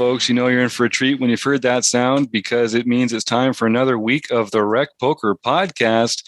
folks, you know you're in for a treat when you've heard that sound, because it means it's time for another week of the Rec Poker Podcast,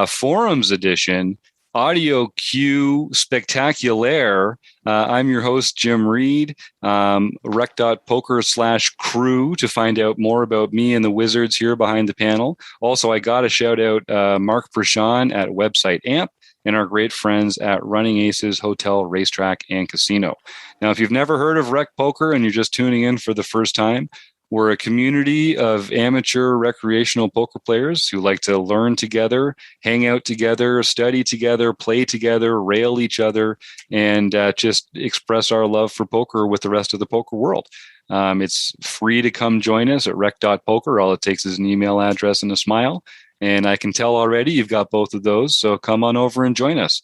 Forums Edition, Audio Q Spectaculaire. I'm your host, Jim Reed, rec.poker/crew to find out more about me and the wizards here behind the panel. Also, I got to shout out Mark Prashant at Website Amp and our great friends at Running Aces Hotel, Racetrack, and Casino. Now, if you've never heard of Rec Poker and you're just tuning in for the first time, we're a community of amateur recreational poker players who like to learn together, hang out together, study together, play together, rail each other, and just express our love for poker with the rest of the poker world. It's free to come join us at rec.poker. All it takes is an email address and a smile. And I can tell already you've got both of those. So come on over and join us.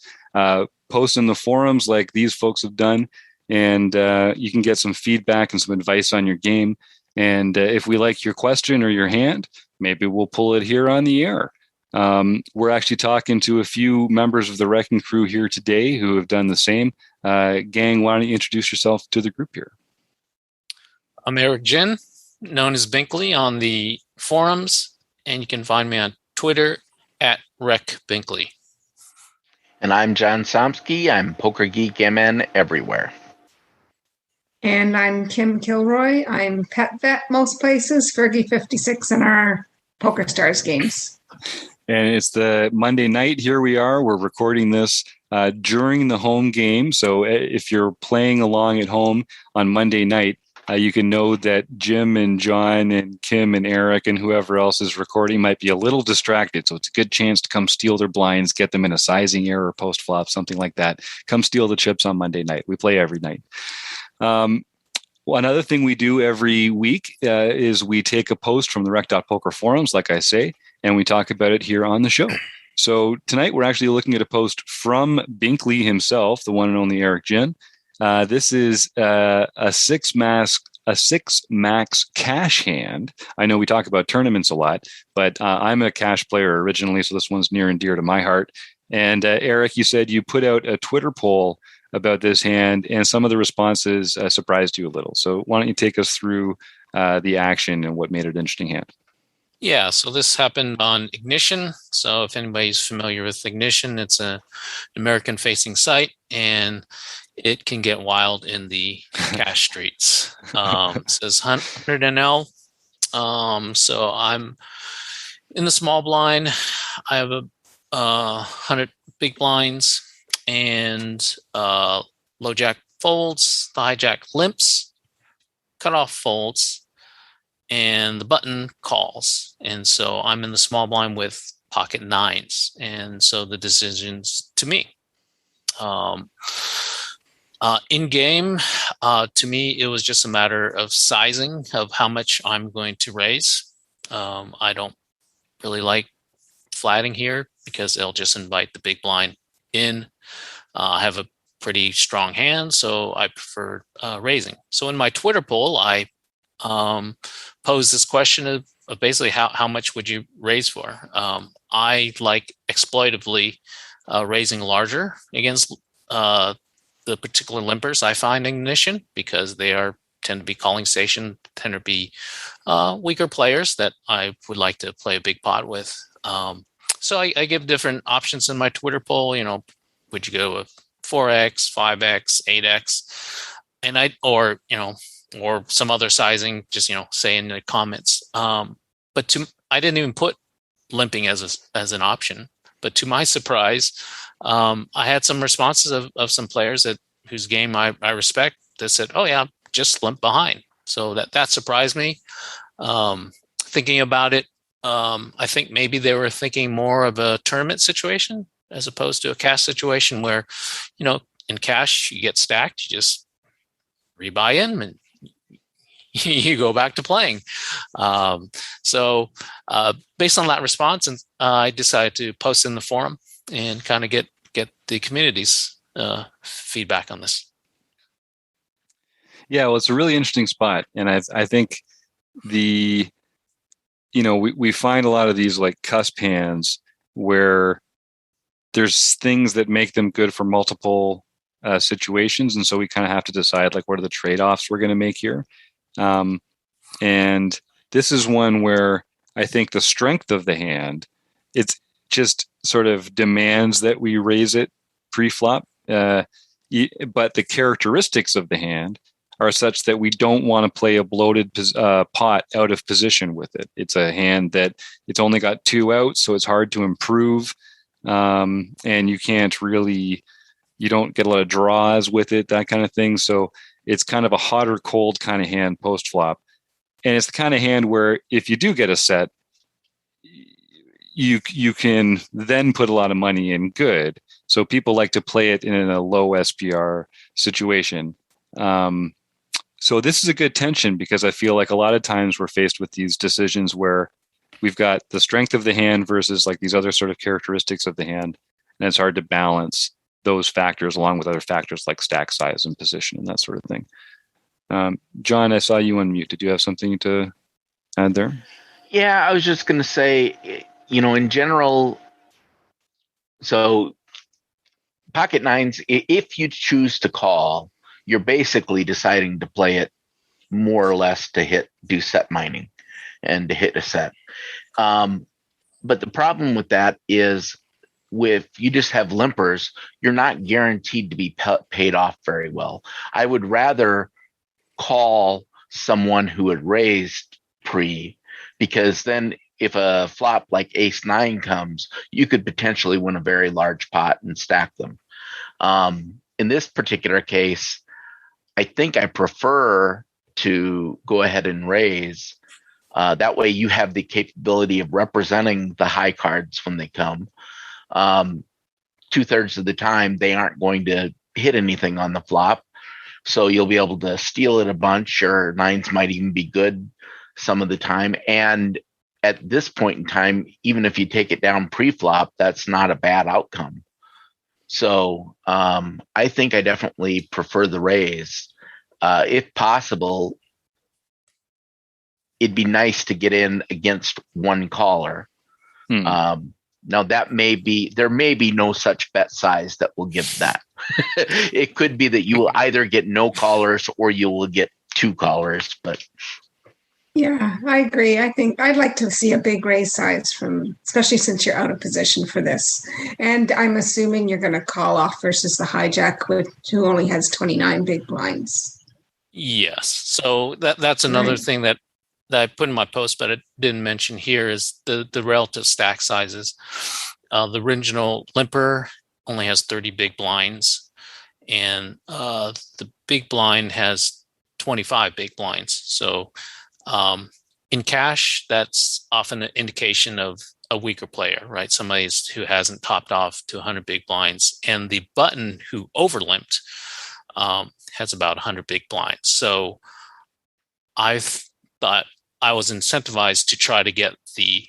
Post in the forums like these folks have done, and you can get some feedback and some advice on your game. And if we like your question or your hand, maybe we'll pull it here on the air. We're actually talking to a few members of the Wrecking Crew here today who have done the same. Gang, why don't you introduce yourself to the group here? I'm Eric Jin, known as Binkley on the forums, and you can find me on Twitter at RecBinkley. And I'm John Somsky. I'm Poker Geek MN everywhere. And I'm Kim Kilroy. I'm Pet Vet most places, Fergie56 in our Poker Stars games. And it's the Monday night. Here we are. We're recording this during the home game. So if you're playing along at home on Monday night, you can know that Jim and John and Kim and Eric and whoever else is recording might be a little distracted. So it's a good chance to come steal their blinds, get them in a sizing error, post flop, something like that. Come steal the chips on Monday night. We play every night. Another thing we do every week is we take a post from the Rec.Poker forums, like I say, and we talk about it here on the show. So tonight we're actually looking at a post from Binkley himself, the one and only Eric Jin. This is a six max cash hand. I know we talk about tournaments a lot, but I'm a cash player originally, so this one's near and dear to my heart. And Eric, you said you put out a Twitter poll about this hand, and some of the responses surprised you a little. So why don't you take us through the action and what made it an interesting hand? Yeah, so this happened on Ignition. So if anybody's familiar with Ignition, it's an American-facing site, and it can get wild in the cash streets. It says 100 NL. So I'm in the small blind. I have 100 big blinds, and low jack folds, the hijack limps, cutoff folds, and the button calls. And so I'm in the small blind with pocket nines. And so the decision's to me. In game, to me, it was just a matter of sizing of how much I'm going to raise. I don't really like flatting here because it'll just invite the big blind in. I have a pretty strong hand, so I prefer raising. So in my Twitter poll, I posed this question of basically how much would you raise for? I like exploitively raising larger against the particular limpers I find in Ignition, because they tend to be calling station, tend to be weaker players that I would like to play a big pot with. So I give different options in my Twitter poll. Would you go with 4x, 5x, 8x, and or some other sizing? Just say in the comments. But I didn't even put limping as an option. But to my surprise, I had some responses of some players whose game I respect that said, "Oh yeah, just limp behind." So that surprised me. Thinking about it, I think maybe they were thinking more of a tournament situation as opposed to a cash situation where, in cash you get stacked, you just rebuy in and you go back to playing. So based on that response, I decided to post in the forum and kind of get the community's feedback on this. Yeah, well, it's a really interesting spot, and I think we find a lot of these like cusp hands where there's things that make them good for multiple situations, and so we kind of have to decide like what are the trade-offs we're going to make here. And this is one where I think the strength of the hand, it's just sort of demands that we raise it pre-flop. But the characteristics of the hand are such that we don't want to play a bloated pot out of position with it. It's a hand that it's only got 2 outs, so it's hard to improve. And you can't really, you don't get a lot of draws with it, that kind of thing. So it's kind of a hot or cold kind of hand post-flop. And it's the kind of hand where if you do get a set, you can then put a lot of money in good. So people like to play it in a low SPR situation. So this is a good tension because I feel like a lot of times we're faced with these decisions where we've got the strength of the hand versus like these other sort of characteristics of the hand. And it's hard to balance those factors along with other factors like stack size and position and that sort of thing. John, I saw you unmute. Did you have something to add there? Yeah, I was just going to say, in general, so pocket nines, if you choose to call, you're basically deciding to play it more or less to do set mining and to hit a set. But the problem with that is if you just have limpers, you're not guaranteed to be paid off very well. I would rather call someone who had raised pre, because then if a flop like ace 9 comes, you could potentially win a very large pot and stack them. In this particular case, I think I prefer to go ahead and raise. That way you have the capability of representing the high cards when they come. 2/3 of the time, they aren't going to hit anything on the flop. So you'll be able to steal it a bunch, or nines might even be good some of the time. And at this point in time, even if you take it down pre-flop, that's not a bad outcome. So I think I definitely prefer the raise. If possible, it'd be nice to get in against one caller. Now there may be no such bet size that will give that. It could be that you will either get no callers or you will get 2 callers, but yeah, I agree. I think I'd like to see a big raise size especially since you're out of position for this. And I'm assuming you're going to call off versus the hijack, who only has 29 big blinds. Yes. So that's another thing that I put in my post, but I didn't mention here, is the relative stack sizes. The original limper only has 30 big blinds, and the big blind has 25 big blinds. So in cash, that's often an indication of a weaker player, right? Somebody who hasn't topped off to 100 big blinds, and the button who overlimped has about 100 big blinds. So I thought I was incentivized to try to get the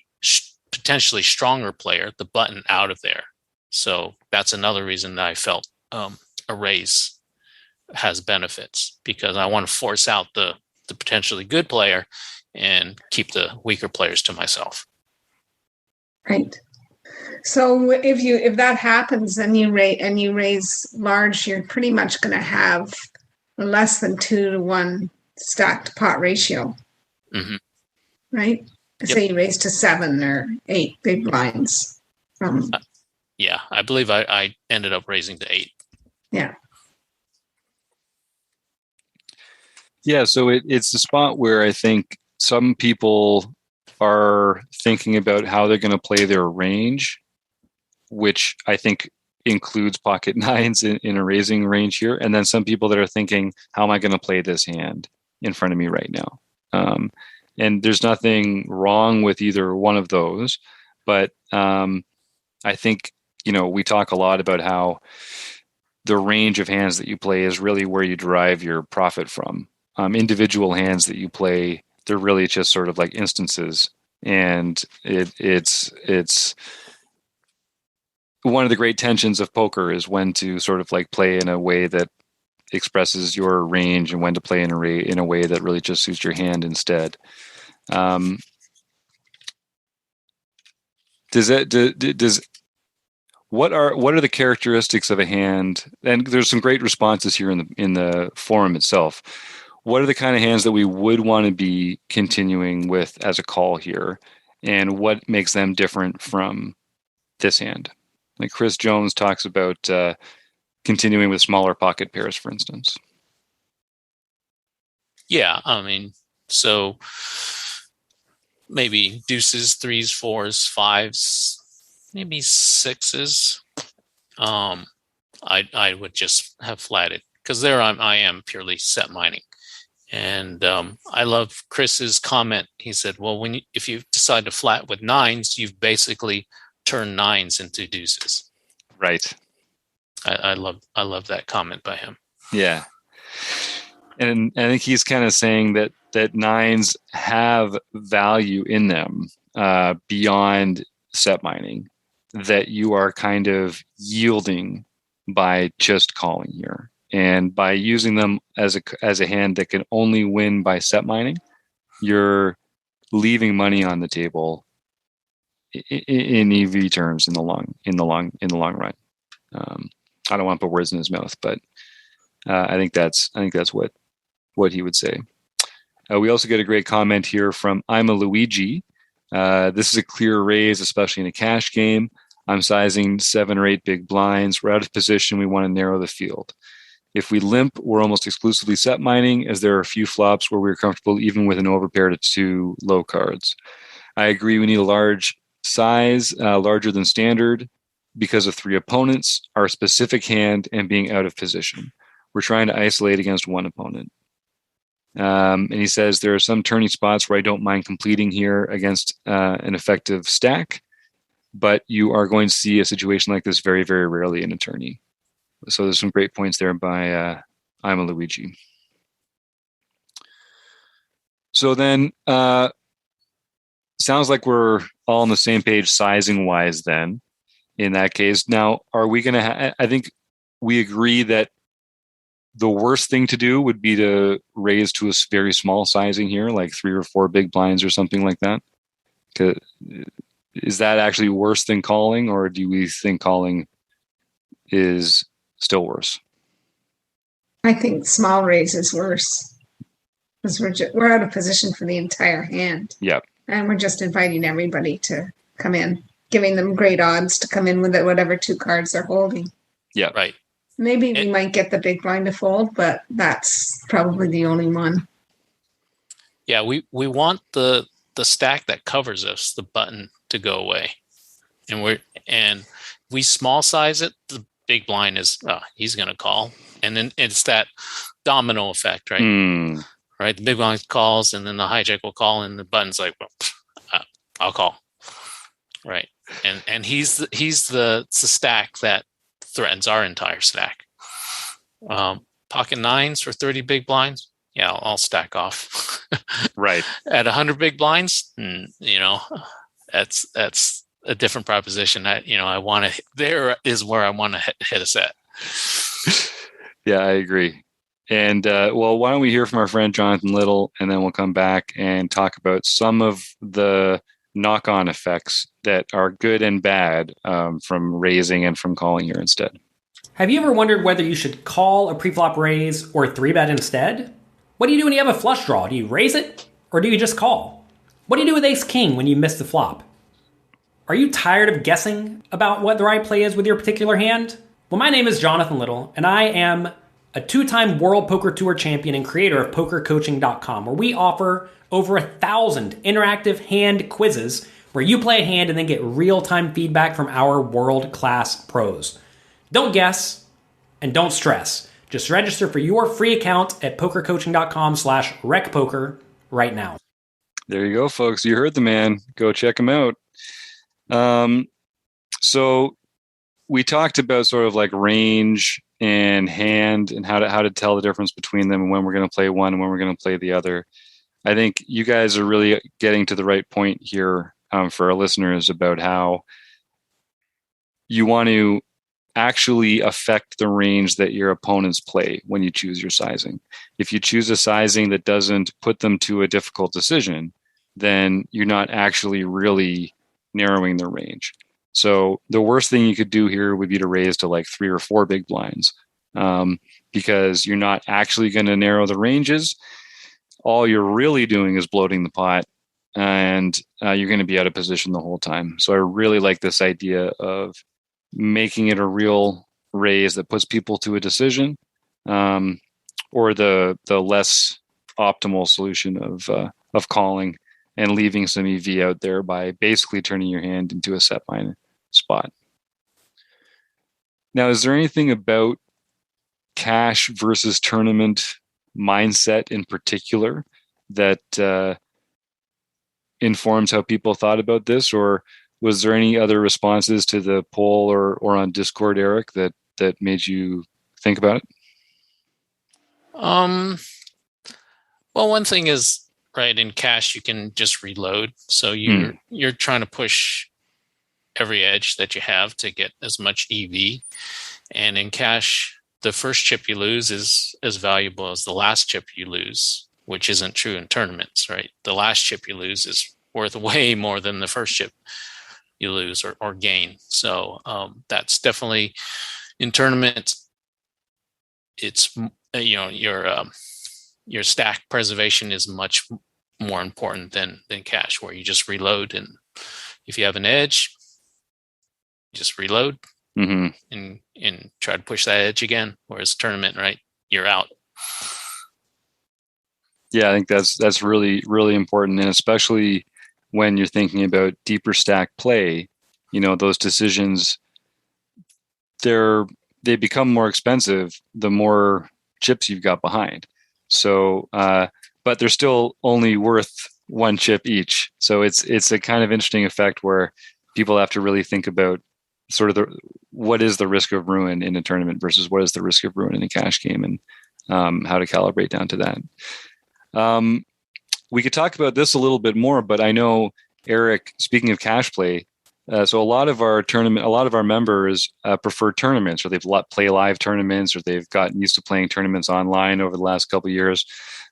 potentially stronger player, the button, out of there. So that's another reason that I felt a raise has benefits, because I want to force out the potentially good player and keep the weaker players to myself. Right. So if that happens and you raise large, you're pretty much going to have less than 2-to-1 stacked pot ratio. Mm-hmm. Right? Yep. Say you raise to 7 or 8 big blinds. Yeah, I believe I ended up raising to 8. Yeah. Yeah, so it's the spot where I think some people are thinking about how they're going to play their range, which I think includes pocket nines in a raising range here. And then some people that are thinking, how am I going to play this hand in front of me right now? And there's nothing wrong with either one of those. But I think, we talk a lot about how the range of hands that you play is really where you derive your profit from. Individual hands that you play, they're really just sort of like instances. And it's one of the great tensions of poker is when to sort of like play in a way that expresses your range and when to play in a way that really just suits your hand instead. What are the characteristics of a hand? And there's some great responses here in the forum itself. what are the kind of hands that we would want to be continuing with as a call here, and what makes them different from this hand? Like Chris Jones talks about continuing with smaller pocket pairs, for instance. Yeah, I mean, so maybe deuces, threes, fours, fives, maybe sixes. I would just have flatted, because there I am purely set mining. And I love Chris's comment. He said, well, if you decide to flat with nines, you've basically turned nines into deuces. Right. I love that comment by him. Yeah. And I think he's kind of saying that nines have value in them beyond set mining, that you are kind of yielding by just calling here. And by using them as a hand that can only win by set mining, you're leaving money on the table in EV terms in the long run. I don't want to put words in his mouth, but I think that's what he would say. We also get a great comment here from I'm a Luigi. This is a clear raise, especially in a cash game. I'm sizing 7 or 8 big blinds. We're out of position. We want to narrow the field. If we limp, we're almost exclusively set mining, as there are a few flops where we're comfortable even with an overpair to 2 low cards. I agree we need a large size, larger than standard, because of 3 opponents, our specific hand, and being out of position. We're trying to isolate against 1 opponent. And he says there are some turning spots where I don't mind completing here against an effective stack, but you are going to see a situation like this very, very rarely in a tourney. So there's some great points there by I'm a Luigi. So then, sounds like we're all on the same page sizing wise then, in that case. Now, are we going to, I think we agree that the worst thing to do would be to raise to a very small sizing here, like 3 or 4 big blinds or something like that. Is that actually worse than calling, or do we think calling is still worse? I think small raise is worse, because we're out of position for the entire hand. Yep. And we're just inviting everybody to come in, giving them great odds to come in with whatever 2 cards they're holding. Yeah. Right. Maybe we might get the big blind to fold, but that's probably the only one. Yeah, we want the stack that covers us, the button, to go away. And we small size it, the big blind is he's gonna call. And then it's that domino effect, right? Right. The big blind calls, and then the hijack will call, and the button's like, well, I'll call. Right. And he's the stack that threatens our entire stack. Pocket nines for 30 big blinds. Yeah, I'll stack off. Right. At 100 big blinds, that's a different proposition. I want to. There is where I want to hit a set. Yeah, I agree. And why don't we hear from our friend Jonathan Little, and then we'll come back and talk about some of the knock-on effects that are good and bad from raising and from calling here instead. Have you ever wondered whether you should call a preflop raise or 3-bet instead? What do you do when you have a flush draw? Do you raise it, or do you just call? What do you do with ace-king when you miss the flop? Are you tired of guessing about what the right play is with your particular hand? Well, my name is Jonathan Little, and I am a 2-time World Poker Tour champion and creator of PokerCoaching.com, where we offer over 1,000 interactive hand quizzes where you play a hand and then get real-time feedback from our world-class pros. Don't guess and don't stress. Just register for your free account at PokerCoaching.com/recpoker right now. There you go, folks. You heard the man. Go check him out. So we talked about sort of like range and hand and how to tell the difference between them and when we're going to play one and when we're going to play the other. I think you guys are really getting to the right point here for our listeners about how you want to actually affect the range that your opponents play when you choose your sizing. If you choose a sizing that doesn't put them to a difficult decision, then you're not actually really narrowing their range. So the worst thing you could do here would be to raise to like 3 or 4 big blinds. because you're not actually going to narrow the ranges. All you're really doing is bloating the pot, and you're going to be out of position the whole time. So I really like this idea of making it a real raise that puts people to a decision, or the less optimal solution of calling and leaving some EV out there by basically turning your hand into a set mine spot. Now, is there anything about cash versus tournament mindset in particular that informs how people thought about this, or was there any other responses to the poll or on Discord, Eric, that made you think about it? Well, one thing is, right, in cash you can just reload, so you're trying to push every edge that you have to get as much EV, and in cash the first chip you lose is as valuable as the last chip you lose, which isn't true in tournaments, right? The last chip you lose is worth way more than the first chip you lose or gain. So that's definitely in tournaments. It's your stack preservation is much more important than cash, where you just reload, and if you have an edge, just reload and try to push that edge again. Whereas tournament, right, you're out. Yeah, I think that's really, really important, and especially when you're thinking about deeper stack play, those decisions, they become more expensive the more chips you've got behind. So, but they're still only worth one chip each. So it's a kind of interesting effect where people have to really think about sort of what is the risk of ruin in a tournament versus what is the risk of ruin in a cash game, and how to calibrate down to that. We could talk about this a little bit more, but I know, Eric, speaking of cash play, so a lot of our members prefer tournaments, or they've play live tournaments, or they've gotten used to playing tournaments online over the last couple of years.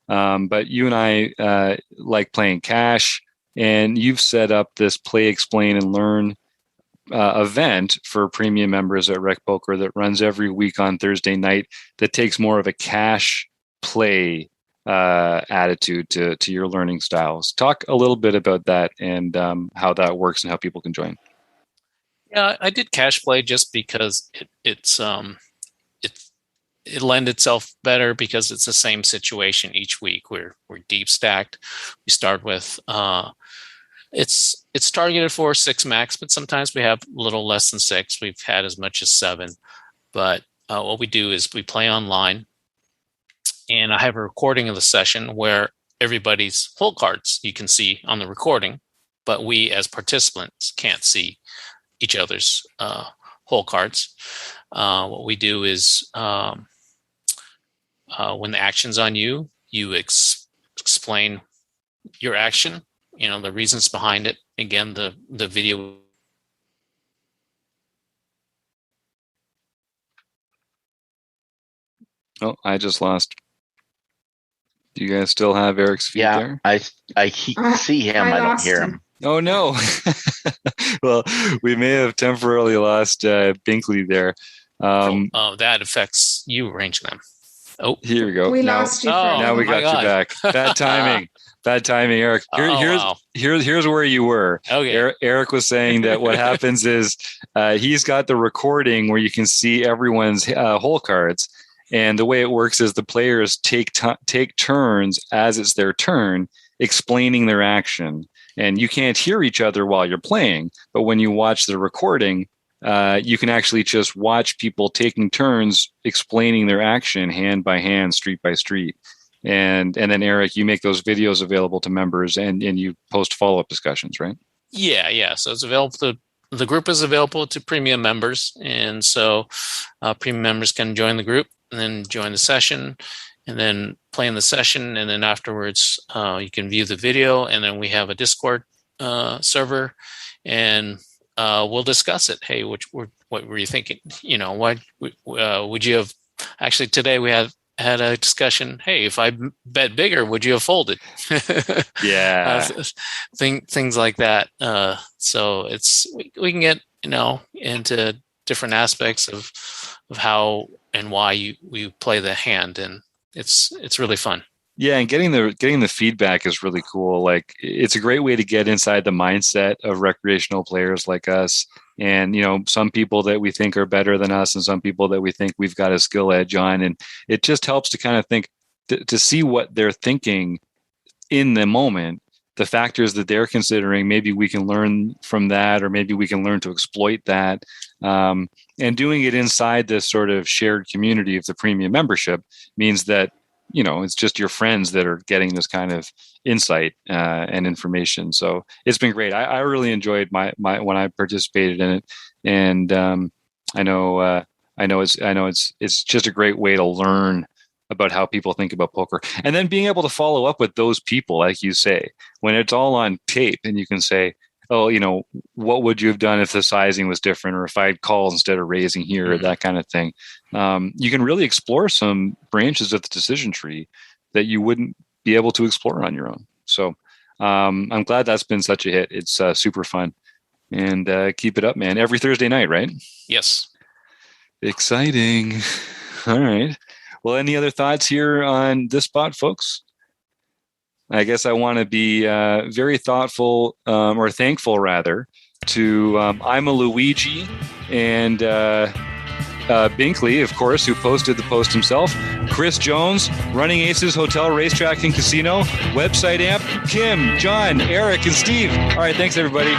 But you and I like playing cash, and you've set up this play, explain, and learn event for premium members at Rec Poker that runs every week on Thursday night, that takes more of a cash play attitude to your learning styles. Talk a little bit about that and how that works and how people can join. Yeah, I did cash play just because it lends itself better because it's the same situation each week. We're deep stacked. We start with it's targeted for 6 max, but sometimes we have a little less than 6. We've had as much as 7. But what we do is we play online, and I have a recording of the session where everybody's hole cards you can see on the recording, but we as participants can't see each other's hole cards. What we do is when the action's on you, you explain your action, the reasons behind it. Again, the video. Oh, I just lost. Do you guys still have Eric's feed there? I see him. I don't hear him. Oh, no. Well, we may have temporarily lost Binkley there. That affects you arranging them. Oh, here we go. We lost you. Now we got you back. Bad timing. Bad timing, Eric. Here's where you were. Okay. Eric was saying that what happens is he's got the recording where you can see everyone's hole cards. And the way it works is the players take turns as it's their turn, explaining their action. And you can't hear each other while you're playing. But when you watch the recording, you can actually just watch people taking turns explaining their action hand by hand, street by street. And then, Eric, you make those videos available to members, and you post follow-up discussions, right? Yeah. So it's available the group is available to premium members. And so premium members can join the group and then join the session and then play in the session. And then afterwards, you can view the video. And then we have a Discord server, and we'll discuss it. Hey, what were you thinking? What would you have? Actually, today we had a discussion. Hey, if I bet bigger, would you have folded? Yeah, things like that. So we can get into different aspects of how and why you play the hand, and it's really fun. Yeah, and getting the feedback is really cool. Like, it's a great way to get inside the mindset of recreational players like us. And, some people that we think are better than us and some people that we think we've got a skill edge on. And it just helps to kind of think, to see what they're thinking in the moment, the factors that they're considering. Maybe we can learn from that, or maybe we can learn to exploit that. And doing it inside this sort of shared community of the premium membership means that, it's just your friends that are getting this kind of insight and information. So it's been great. I really enjoyed my when I participated in it, and I know it's just a great way to learn about how people think about poker, and then being able to follow up with those people, like you say, when it's all on tape, and you can say, oh, what would you have done if the sizing was different, or if I'd called instead of raising here, or that kind of thing. You can really explore some branches of the decision tree that you wouldn't be able to explore on your own. So I'm glad that's been such a hit. It's super fun, and keep it up, man. Every Thursday night, right? Yes. Exciting. All right. Well, any other thoughts here on this spot, folks? I guess I want to be very thoughtful, or thankful rather, to I'm a Luigi and Binkley, of course, who posted the post himself, Chris Jones, Running Aces Hotel, Racetrack and Casino, Website Amp, Kim, John, Eric, and Steve. All right, thanks, everybody.